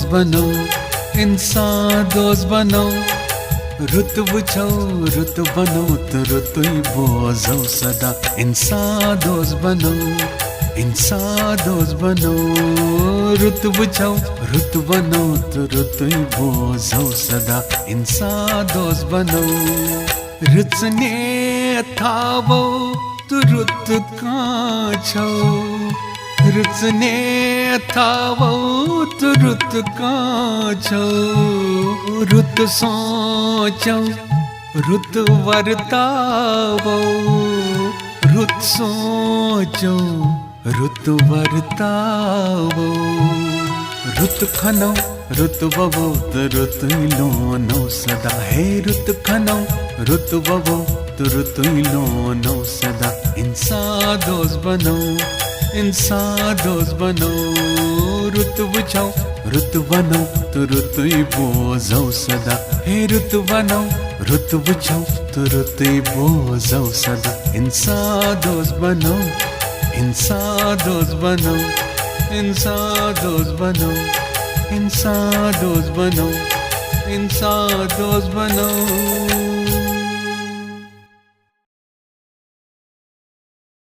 दोस्त बनो, इंसान दोस्त बनो, रुत वुछौ रुत बनो तो रुतुई बोझौ सदा। इंसान दोस्त बनो, इंसान दोस्त बनो, रुत वुछौ रुत बनो तो रुतुई बोझौ सदा। इंसान दोस्त बनो, रुचने थावो तो रुत काछौ, रुचने थावो तो रुत काछौ, रुत सोचौ रुत वर्तावो, रुत सोचौ रुत वर्तावो, रुत खनौ रुत बवो तो रुत लोनौ सदा। हे रुत खनौ रुत बवो तो रुत लोनौ सदा। इंसान दोस्त बनो, इंसान दोस्त बनो, रुत वुछौ रुत बनो तो रुतुई बोझौ सदा। हे रुत बनो रुत वुछौ तो रुतुई बोझौ सदा। इंसान दोस्त बनो, इंसान दोस्त बनो, इंसान दोस्त बनो, इंसान दोस्त बनो, इंसान दोस्त बनो।